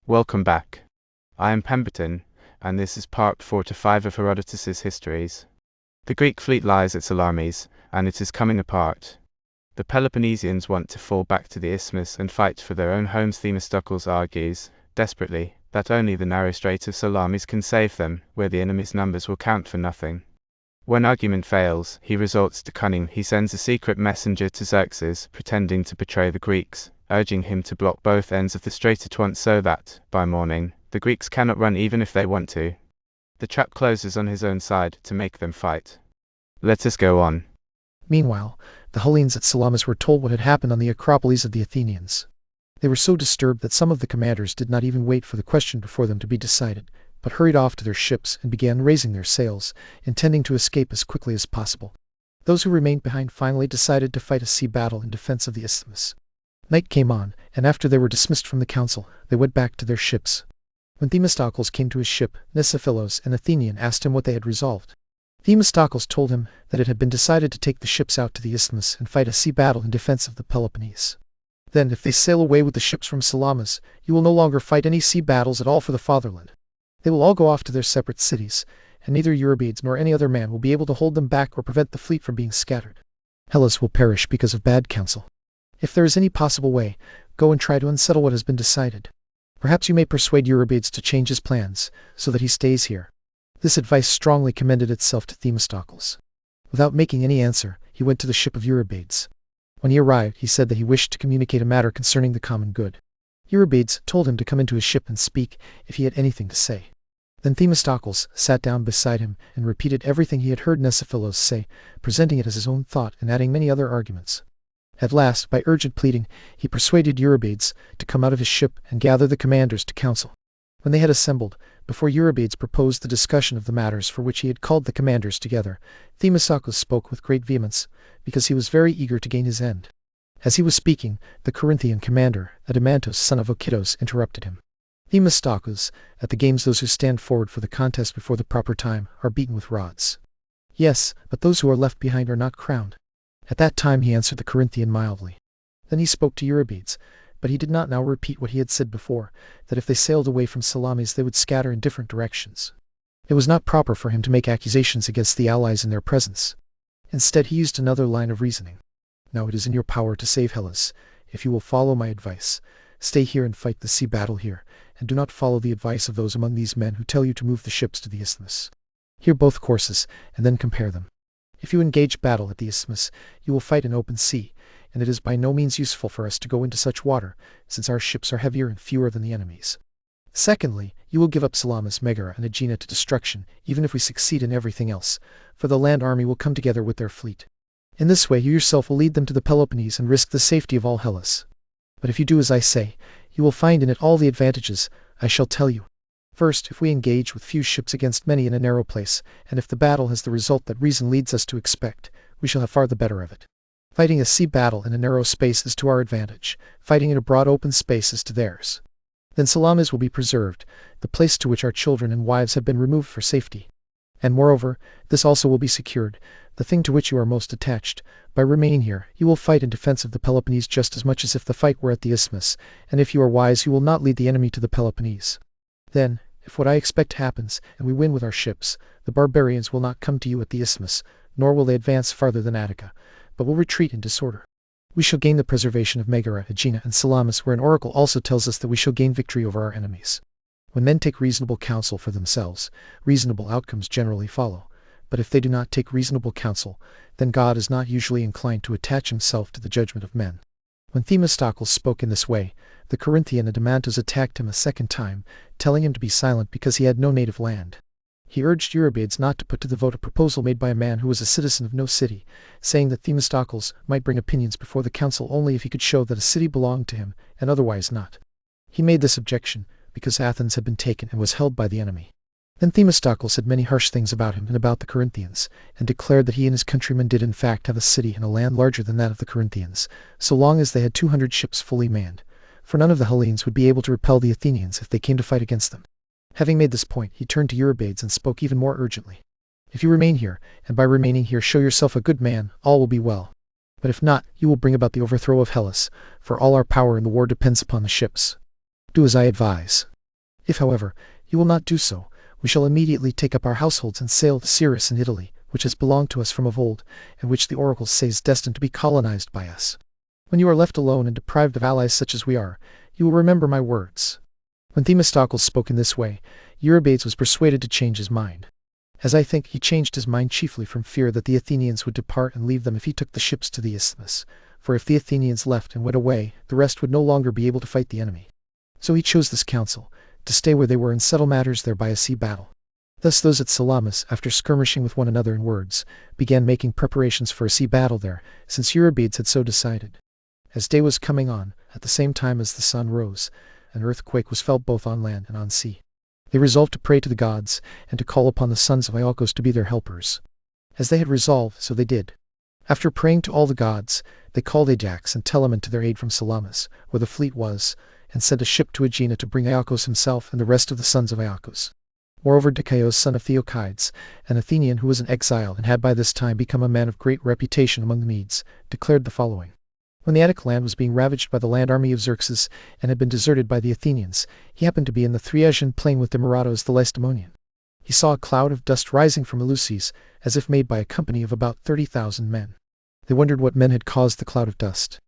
Welcome back. I am Pemberton, and this is part 4 to 5 of Herodotus' Histories. The Greek fleet lies at Salamis, and it is coming apart. The Peloponnesians want to fall back to the isthmus and fight for their own homes. Themistocles argues, desperately, that only the narrow strait of Salamis can save them, where the enemy's numbers will count for nothing. When argument fails, he resorts to cunning. He sends a secret messenger to Xerxes, pretending to betray the Greeks, urging him to block both ends of the strait at once so that, by morning, the Greeks cannot run even if they want to. The trap closes on his own side to make them fight. Let us go on. Meanwhile, the Hellenes at Salamis were told what had happened on the Acropolis of the Athenians. They were so disturbed that some of the commanders did not even wait for the question before them to be decided, but hurried off to their ships and began raising their sails, intending to escape as quickly as possible. Those who remained behind finally decided to fight a sea battle in defense of the isthmus. Night came on, and after they were dismissed from the council, they went back to their ships. When Themistocles came to his ship, Mnesophilos, an Athenian, asked him what they had resolved. Themistocles told him that it had been decided to take the ships out to the isthmus and fight a sea battle in defense of the Peloponnese. Then, if they sail away with the ships from Salamis, you will no longer fight any sea battles at all for the fatherland. They will all go off to their separate cities, and neither Eurybates nor any other man will be able to hold them back or prevent the fleet from being scattered. Hellas will perish because of bad counsel. If there is any possible way, go and try to unsettle what has been decided. Perhaps you may persuade Eurybates to change his plans, so that he stays here. This advice strongly commended itself to Themistocles. Without making any answer, he went to the ship of Eurybates. When he arrived, he said that he wished to communicate a matter concerning the common good. Eurybates told him to come into his ship and speak, if he had anything to say. Then Themistocles sat down beside him and repeated everything he had heard Mnesophilos say, presenting it as his own thought and adding many other arguments. At last, by urgent pleading, he persuaded Eurybates to come out of his ship and gather the commanders to council. When they had assembled, before Eurybates proposed the discussion of the matters for which he had called the commanders together, Themistocles spoke with great vehemence, because he was very eager to gain his end. As he was speaking, the Corinthian commander, Adamantos son of Okitos, interrupted him. Themistocles, at the games those who stand forward for the contest before the proper time are beaten with rods. Yes, but those who are left behind are not crowned. At that time he answered the Corinthian mildly. Then he spoke to Eurybates, but he did not now repeat what he had said before, that if they sailed away from Salamis they would scatter in different directions. It was not proper for him to make accusations against the allies in their presence. Instead he used another line of reasoning. Now it is in your power to save Hellas, if you will follow my advice. Stay here and fight the sea battle here, and do not follow the advice of those among these men who tell you to move the ships to the isthmus. Hear both courses, and then compare them. If you engage battle at the isthmus, you will fight in open sea, and it is by no means useful for us to go into such water, since our ships are heavier and fewer than the enemy's. Secondly, you will give up Salamis, Megara, and Aegina to destruction, even if we succeed in everything else, for the land army will come together with their fleet. In this way you yourself will lead them to the Peloponnese and risk the safety of all Hellas. But if you do as I say, you will find in it all the advantages I shall tell you. First, if we engage with few ships against many in a narrow place, and if the battle has the result that reason leads us to expect, we shall have far the better of it. Fighting a sea battle in a narrow space is to our advantage, fighting in a broad open space is to theirs. Then Salamis will be preserved, the place to which our children and wives have been removed for safety. And moreover, this also will be secured, the thing to which you are most attached. By remaining here, you will fight in defense of the Peloponnese just as much as if the fight were at the isthmus, and if you are wise you will not lead the enemy to the Peloponnese. Then, if what I expect happens, and we win with our ships, the barbarians will not come to you at the isthmus, nor will they advance farther than Attica, but will retreat in disorder. We shall gain the preservation of Megara, Aegina, and Salamis, where an oracle also tells us that we shall gain victory over our enemies. When men take reasonable counsel for themselves, reasonable outcomes generally follow. But if they do not take reasonable counsel, then God is not usually inclined to attach himself to the judgment of men. When Themistocles spoke in this way, the Corinthian Adamantos attacked him a second time, telling him to be silent because he had no native land. He urged Eurybates not to put to the vote a proposal made by a man who was a citizen of no city, saying that Themistocles might bring opinions before the council only if he could show that a city belonged to him, and otherwise not. He made this objection because Athens had been taken and was held by the enemy. Then Themistocles said many harsh things about him and about the Corinthians, and declared that he and his countrymen did in fact have a city and a land larger than that of the Corinthians, so long as they had 200 ships fully manned, for none of the Hellenes would be able to repel the Athenians if they came to fight against them. Having made this point, he turned to Eurybates and spoke even more urgently. If you remain here, and by remaining here show yourself a good man, all will be well. But if not, you will bring about the overthrow of Hellas, for all our power in the war depends upon the ships. Do as I advise. If, however, you will not do so, we shall immediately take up our households and sail to Cyrus in Italy, which has belonged to us from of old, and which the oracles say is destined to be colonized by us. When you are left alone and deprived of allies such as we are, you will remember my words." When Themistocles spoke in this way, Eurybates was persuaded to change his mind. As I think, he changed his mind chiefly from fear that the Athenians would depart and leave them if he took the ships to the isthmus, for if the Athenians left and went away, the rest would no longer be able to fight the enemy. So he chose this counsel, to stay where they were and settle matters there by a sea battle. Thus those at Salamis, after skirmishing with one another in words, began making preparations for a sea battle there, since Eurybates had so decided. As day was coming on, at the same time as the sun rose, an earthquake was felt both on land and on sea. They resolved to pray to the gods, and to call upon the sons of Iolcos to be their helpers. As they had resolved, so they did. After praying to all the gods, they called Ajax and Telamon to their aid from Salamis, where the fleet was, and sent a ship to Aegina to bring Iolcos himself and the rest of the sons of Iolcos. Moreover, Dicaios, son of Theochides, an Athenian who was in exile and had by this time become a man of great reputation among the Medes, declared the following. When the Attic land was being ravaged by the land army of Xerxes, and had been deserted by the Athenians, he happened to be in the Thriasian plain with Demaratos the Lacedaemonian. He saw a cloud of dust rising from Eleusis, as if made by a company of about 30,000 men. They wondered what men had caused the cloud of dust.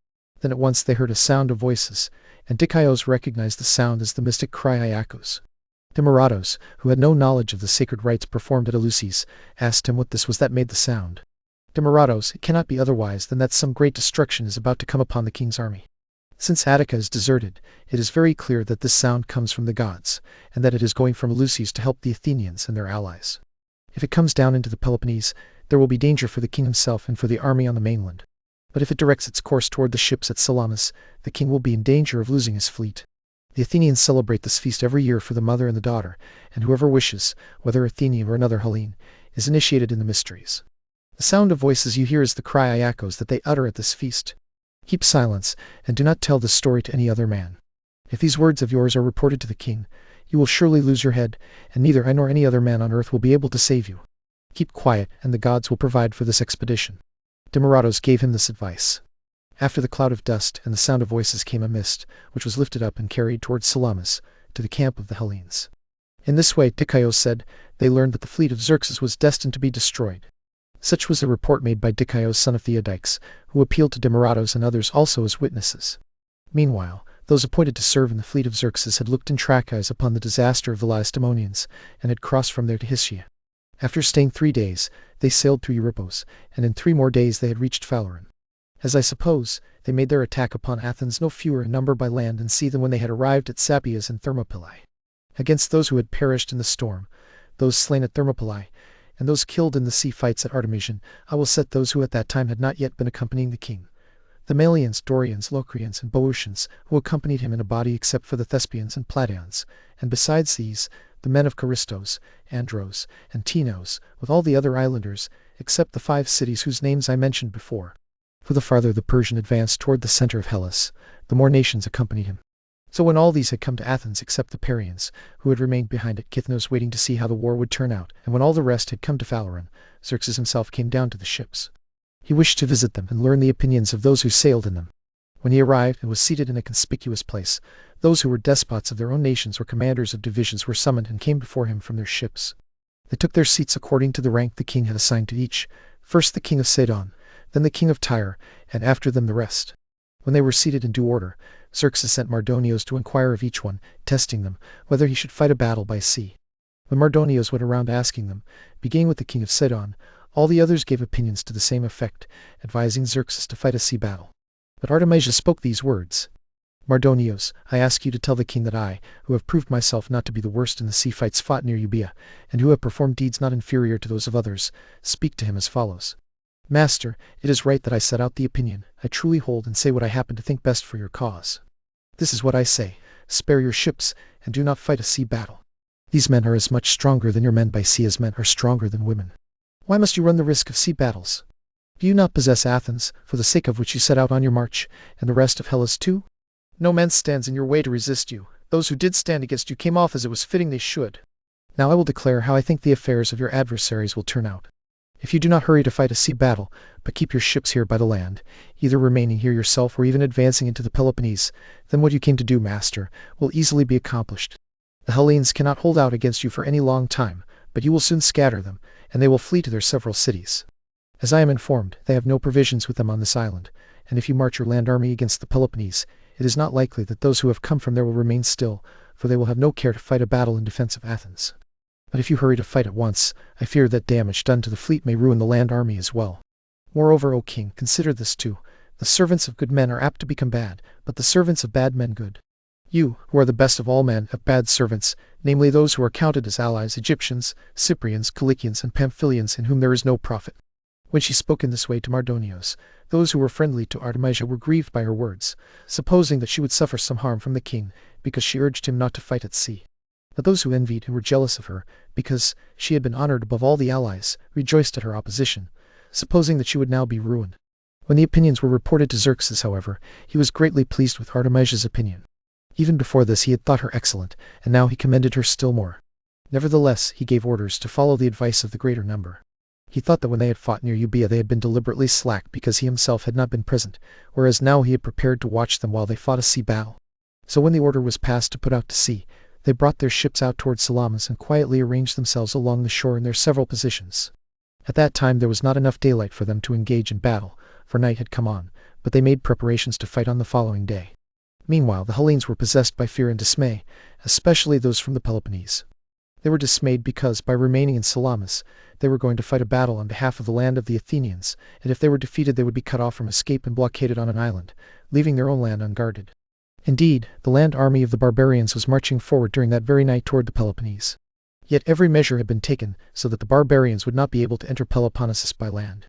Then at once they heard a sound of voices, and Dicaios recognized the sound as the mystic cry Iacchos. Demaratos, who had no knowledge of the sacred rites performed at Eleusis, asked him what this was that made the sound. Demaratos, it cannot be otherwise than that some great destruction is about to come upon the king's army. Since Attica is deserted, it is very clear that this sound comes from the gods, and that it is going from Eleusis to help the Athenians and their allies. If it comes down into the Peloponnese, there will be danger for the king himself and for the army on the mainland. But if it directs its course toward the ships at Salamis, the king will be in danger of losing his fleet. The Athenians celebrate this feast every year for the mother and the daughter, and whoever wishes, whether Athenian or another Hellene, is initiated in the mysteries. The sound of voices you hear is the cry Iacchos that they utter at this feast. Keep silence, and do not tell this story to any other man. If these words of yours are reported to the king, you will surely lose your head, and neither I nor any other man on earth will be able to save you. Keep quiet, and the gods will provide for this expedition." Demaratos gave him this advice. After the cloud of dust and the sound of voices came a mist, which was lifted up and carried towards Salamis, to the camp of the Hellenes. In this way, Dicaios said, they learned that the fleet of Xerxes was destined to be destroyed. Such was the report made by Dicaios, son of Theodikes, who appealed to Demaratos and others also as witnesses. Meanwhile, those appointed to serve in the fleet of Xerxes had looked in Trachis upon the disaster of the Lacedaemonians, and had crossed from there to Hysia. After staying 3 days, they sailed through Euripos, and in 3 more days they had reached Phaleron. As I suppose, they made their attack upon Athens no fewer in number by land and sea than when they had arrived at Sapias and Thermopylae. Against those who had perished in the storm, those slain at Thermopylae, and those killed in the sea fights at Artemision, I will set those who at that time had not yet been accompanying the king. The Malians, Dorians, Locrians, and Boeotians, who accompanied him in a body except for the Thespians and Plataeans, and besides these, the men of Charistos, Andros, and Tinos, with all the other islanders, except the 5 cities whose names I mentioned before. For the farther the Persian advanced toward the center of Hellas, the more nations accompanied him. So when all these had come to Athens except the Parians, who had remained behind at Kithnos waiting to see how the war would turn out, and when all the rest had come to Phaleron, Xerxes himself came down to the ships. He wished to visit them and learn the opinions of those who sailed in them. When he arrived and was seated in a conspicuous place, those who were despots of their own nations or commanders of divisions were summoned and came before him from their ships. They took their seats according to the rank the king had assigned to each, first the king of Sidon, then the king of Tyre, and after them the rest. When they were seated in due order, Xerxes sent Mardonios to inquire of each one, testing them, whether he should fight a battle by sea. When Mardonios went around asking them, beginning with the king of Sidon, all the others gave opinions to the same effect, advising Xerxes to fight a sea battle. But Artemisia spoke these words. Mardonios, I ask you to tell the king that I, who have proved myself not to be the worst in the sea fights fought near Euboea, and who have performed deeds not inferior to those of others, speak to him as follows. Master, it is right that I set out the opinion I truly hold and say what I happen to think best for your cause. This is what I say, spare your ships, and do not fight a sea battle. These men are as much stronger than your men by sea as men are stronger than women. Why must you run the risk of sea battles? Do you not possess Athens, for the sake of which you set out on your march, and the rest of Hellas too? No man stands in your way to resist you. Those who did stand against you came off as it was fitting they should. Now I will declare how I think the affairs of your adversaries will turn out. If you do not hurry to fight a sea battle, but keep your ships here by the land, either remaining here yourself or even advancing into the Peloponnese, then what you came to do, master, will easily be accomplished. The Hellenes cannot hold out against you for any long time, but you will soon scatter them, and they will flee to their several cities. As I am informed, they have no provisions with them on this island, and if you march your land army against the Peloponnese, it is not likely that those who have come from there will remain still, for they will have no care to fight a battle in defense of Athens. But if you hurry to fight at once, I fear that damage done to the fleet may ruin the land army as well. Moreover, O king, consider this too. The servants of good men are apt to become bad, but the servants of bad men good. You, who are the best of all men, have bad servants, namely those who are counted as allies, Egyptians, Cyprians, Cilicians, and Pamphylians, in whom there is no profit. When she spoke in this way to Mardonios, those who were friendly to Artemisia were grieved by her words, supposing that she would suffer some harm from the king, because she urged him not to fight at sea. But those who envied and were jealous of her, because she had been honored above all the allies, rejoiced at her opposition, supposing that she would now be ruined. When the opinions were reported to Xerxes, however, he was greatly pleased with Artemisia's opinion. Even before this he had thought her excellent, and now he commended her still more. Nevertheless, he gave orders to follow the advice of the greater number. He thought that when they had fought near Euboea they had been deliberately slack because he himself had not been present, whereas now he had prepared to watch them while they fought a sea battle. So when the order was passed to put out to sea, they brought their ships out towards Salamis and quietly arranged themselves along the shore in their several positions. At that time there was not enough daylight for them to engage in battle, for night had come on, but they made preparations to fight on the following day. Meanwhile the Hellenes were possessed by fear and dismay, especially those from the Peloponnese. They were dismayed because, by remaining in Salamis, they were going to fight a battle on behalf of the land of the Athenians, and if they were defeated they would be cut off from escape and blockaded on an island, leaving their own land unguarded. Indeed, the land army of the barbarians was marching forward during that very night toward the Peloponnese. Yet every measure had been taken so that the barbarians would not be able to enter Peloponnesus by land.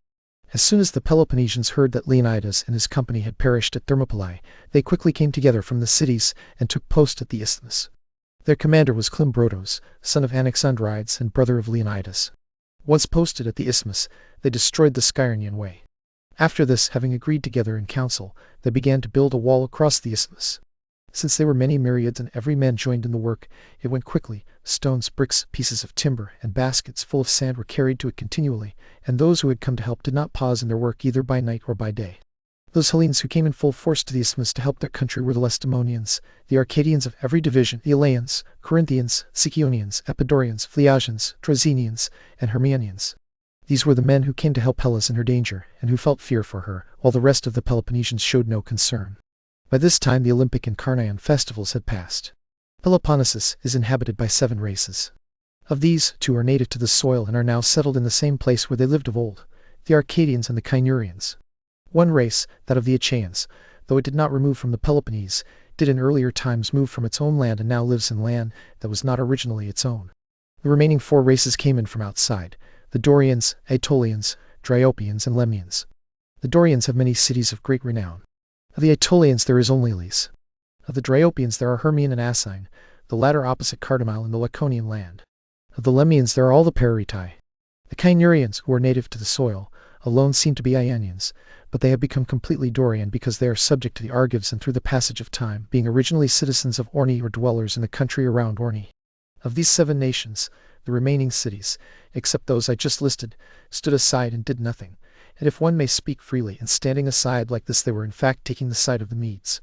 As soon as the Peloponnesians heard that Leonidas and his company had perished at Thermopylae, they quickly came together from the cities and took post at the isthmus. Their commander was Clymbrotus, son of Anaxandrides and brother of Leonidas. Once posted at the isthmus, they destroyed the Skyrenian way. After this, having agreed together in council, they began to build a wall across the isthmus. Since they were many myriads and every man joined in the work, it went quickly. Stones, bricks, pieces of timber, and baskets full of sand were carried to it continually, and those who had come to help did not pause in their work either by night or by day. Those Hellenes who came in full force to the isthmus to help their country were the Lacedaemonians, the Arcadians of every division, the Eleans, Corinthians, Sicyonians, Epidaurians, Phliasians, Troezenians, and Hermionians. These were the men who came to help Hellas in her danger, and who felt fear for her, while the rest of the Peloponnesians showed no concern. By this time the Olympic and Carnian festivals had passed. Peloponnesus is inhabited by 7 races. Of these, 2 are native to the soil and are now settled in the same place where they lived of old, the Arcadians and the Kynurians. One race, that of the Achaeans, though it did not remove from the Peloponnese, did in earlier times move from its own land and now lives in land that was not originally its own. The remaining 4 races came in from outside, the Dorians, Aetolians, Dryopians, and Lemnians. The Dorians have many cities of great renown. Of the Aetolians there is only Lis. Of the Dryopians there are Hermion and Asine, the latter opposite Cardamyle in the Laconian land. Of the Lemnians there are all the Perrhaetae. The Kynurians, who are native to the soil, alone seem to be Ionians, but they have become completely Dorian because they are subject to the Argives and through the passage of time, being originally citizens of Orni or dwellers in the country around Orni. Of these 7 nations, the remaining cities, except those I just listed, stood aside and did nothing, and if one may speak freely, in standing aside like this they were in fact taking the side of the Medes.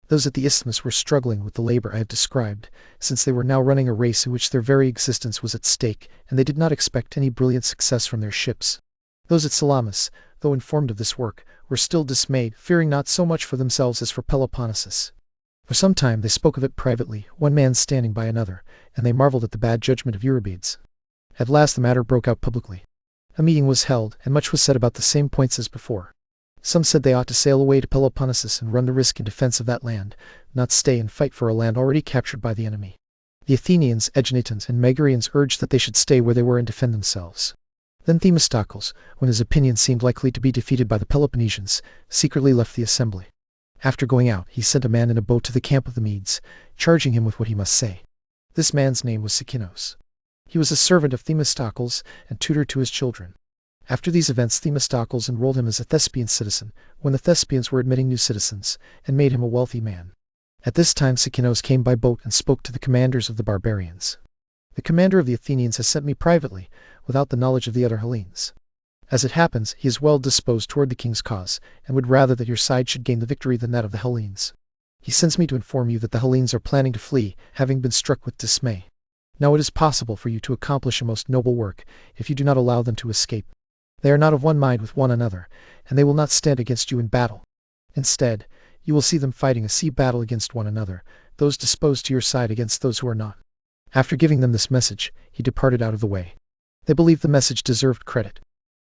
Those at the isthmus were struggling with the labor I have described, since they were now running a race in which their very existence was at stake, and they did not expect any brilliant success from their ships. Those at Salamis, though informed of this work, were still dismayed, fearing not so much for themselves as for Peloponnesus. For some time they spoke of it privately, one man standing by another, and they marveled at the bad judgment of Eurybiades. At last the matter broke out publicly. A meeting was held, and much was said about the same points as before. Some said they ought to sail away to Peloponnesus and run the risk in defense of that land, not stay and fight for a land already captured by the enemy. The Athenians, Eginetans, and Megarians urged that they should stay where they were and defend themselves. Then Themistocles, when his opinion seemed likely to be defeated by the Peloponnesians, secretly left the assembly. After going out, he sent a man in a boat to the camp of the Medes, charging him with what he must say. This man's name was Sikinos. He was a servant of Themistocles and tutor to his children. After these events Themistocles enrolled him as a Thespian citizen, when the Thespians were admitting new citizens, and made him a wealthy man. At this time Sikinos came by boat and spoke to the commanders of the barbarians. The commander of the Athenians has sent me privately, without the knowledge of the other Hellenes. As it happens, he is well disposed toward the king's cause, and would rather that your side should gain the victory than that of the Hellenes. He sends me to inform you that the Hellenes are planning to flee, having been struck with dismay. Now it is possible for you to accomplish a most noble work, if you do not allow them to escape. They are not of one mind with one another, and they will not stand against you in battle. Instead, you will see them fighting a sea battle against one another, those disposed to your side against those who are not. After giving them this message, he departed out of the way. They believed the message deserved credit.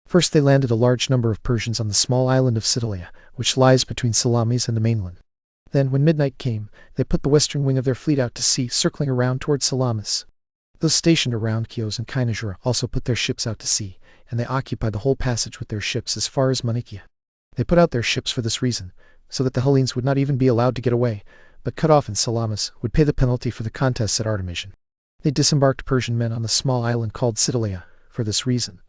First they landed a large number of Persians on the small island of Cytalia, which lies between Salamis and the mainland. Then, when midnight came, they put the western wing of their fleet out to sea, circling around toward Salamis. Those stationed around Chios and Cynosura also put their ships out to sea, and they occupied the whole passage with their ships as far as Manicia. They put out their ships for this reason, so that the Hellenes would not even be allowed to get away, but cut off in Salamis would pay the penalty for the contests at Artemision. They disembarked Persian men on the small island called Cytalia for this reason.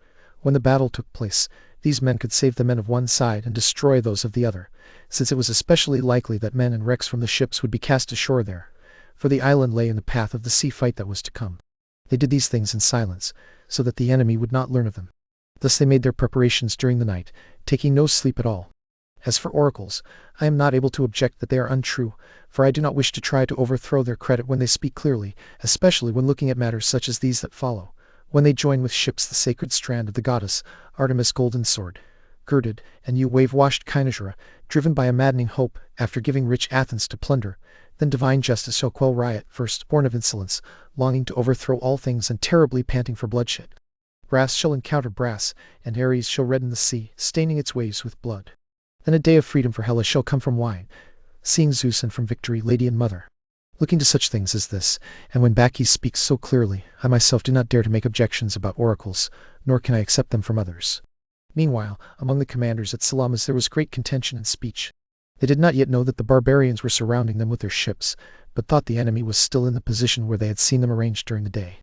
When the battle took place, these men could save the men of one side and destroy those of the other, since it was especially likely that men and wrecks from the ships would be cast ashore there, for the island lay in the path of the sea fight that was to come. They did these things in silence, so that the enemy would not learn of them. Thus they made their preparations during the night, taking no sleep at all. As for oracles, I am not able to object that they are untrue, for I do not wish to try to overthrow their credit when they speak clearly, especially when looking at matters such as these that follow. When they join with ships the sacred strand of the goddess, Artemis' golden sword, girded, and you wave-washed Cynosura, driven by a maddening hope, after giving rich Athens to plunder, then divine justice shall quell riot, first born of insolence, longing to overthrow all things and terribly panting for bloodshed. Brass shall encounter brass, and Ares shall redden the sea, staining its waves with blood. Then a day of freedom for Hela shall come from wine, seeing Zeus, and from victory, lady and mother. Looking to such things as this, and when Bacchus speaks so clearly, I myself do not dare to make objections about oracles, nor can I accept them from others. Meanwhile, among the commanders at Salamis there was great contention and speech. They did not yet know that the barbarians were surrounding them with their ships, but thought the enemy was still in the position where they had seen them arranged during the day.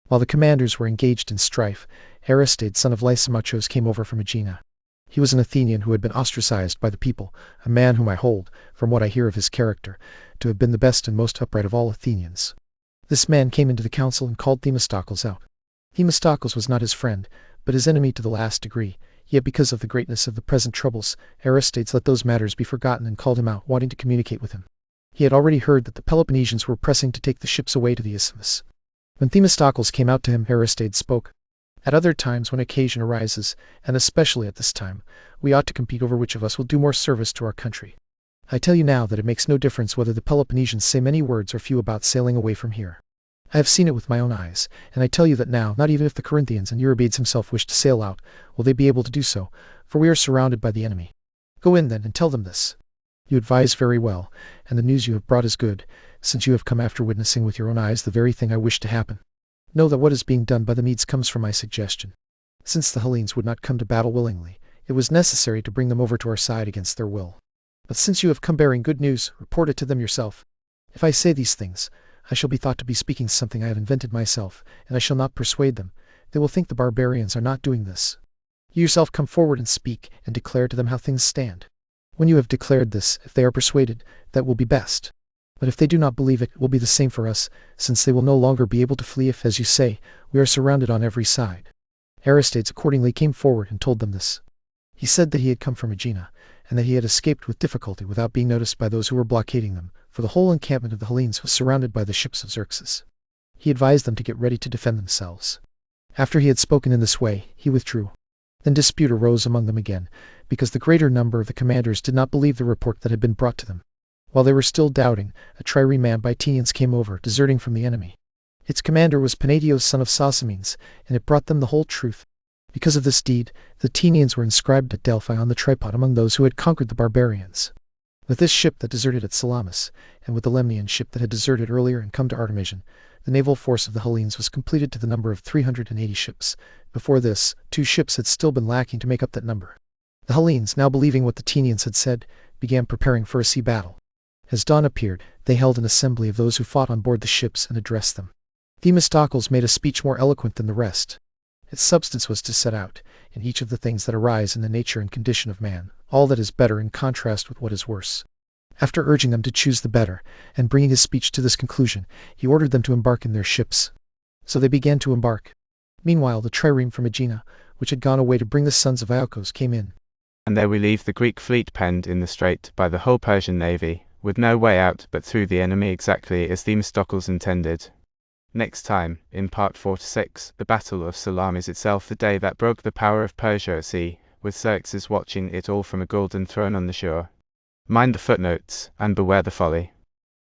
While the commanders were engaged in strife, Aristides, son of Lysimachos, came over from Aegina. He was an Athenian who had been ostracized by the people, a man whom I hold, from what I hear of his character, to have been the best and most upright of all Athenians. This man came into the council and called Themistocles out. Themistocles was not his friend, but his enemy to the last degree, yet because of the greatness of the present troubles, Aristides let those matters be forgotten and called him out, wanting to communicate with him. He had already heard that the Peloponnesians were pressing to take the ships away to the isthmus. When Themistocles came out to him, Aristides spoke. At other times when occasion arises, and especially at this time, we ought to compete over which of us will do more service to our country. I tell you now that it makes no difference whether the Peloponnesians say many words or few about sailing away from here. I have seen it with my own eyes, and I tell you that now, not even if the Corinthians and Eurybates himself wish to sail out, will they be able to do so, for we are surrounded by the enemy. Go in then and tell them this. You advise very well, and the news you have brought is good, since you have come after witnessing with your own eyes the very thing I wish to happen. Know that what is being done by the Medes comes from my suggestion. Since the Hellenes would not come to battle willingly, it was necessary to bring them over to our side against their will. But since you have come bearing good news, report it to them yourself. If I say these things, I shall be thought to be speaking something I have invented myself, and I shall not persuade them. They will think the barbarians are not doing this. You yourself come forward and speak, and declare to them how things stand. When you have declared this, if they are persuaded, that will be best. But if they do not believe it, it will be the same for us, since they will no longer be able to flee if, as you say, we are surrounded on every side. Aristides accordingly came forward and told them this. He said that he had come from Aegina, and that he had escaped with difficulty without being noticed by those who were blockading them, for the whole encampment of the Hellenes was surrounded by the ships of Xerxes. He advised them to get ready to defend themselves. After he had spoken in this way, he withdrew. Then dispute arose among them again, because the greater number of the commanders did not believe the report that had been brought to them. While they were still doubting, a trireme manned by Athenians came over, deserting from the enemy. Its commander was Panatios, son of Sosamenes, and it brought them the whole truth. Because of this deed, the Athenians were inscribed at Delphi on the tripod among those who had conquered the barbarians. With this ship that deserted at Salamis, and with the Lemnian ship that had deserted earlier and come to Artemision, the naval force of the Hellenes was completed to the number of 380 ships. Before this, 2 ships had still been lacking to make up that number. The Hellenes, now believing what the Athenians had said, began preparing for a sea battle. As dawn appeared, they held an assembly of those who fought on board the ships and addressed them. Themistocles made a speech more eloquent than the rest. Its substance was to set out, in each of the things that arise in the nature and condition of man, all that is better in contrast with what is worse. After urging them to choose the better, and bringing his speech to this conclusion, he ordered them to embark in their ships. So they began to embark. Meanwhile the trireme from Aegina, which had gone away to bring the sons of Iolcos, came in. And there we leave the Greek fleet penned in the strait by the whole Persian navy, with no way out but through the enemy, exactly as Themistocles intended. Next time, in part 4 to 6, the Battle of Salamis itself, the day that broke the power of Persia at sea, with Xerxes watching it all from a golden throne on the shore. Mind the footnotes, and beware the folly.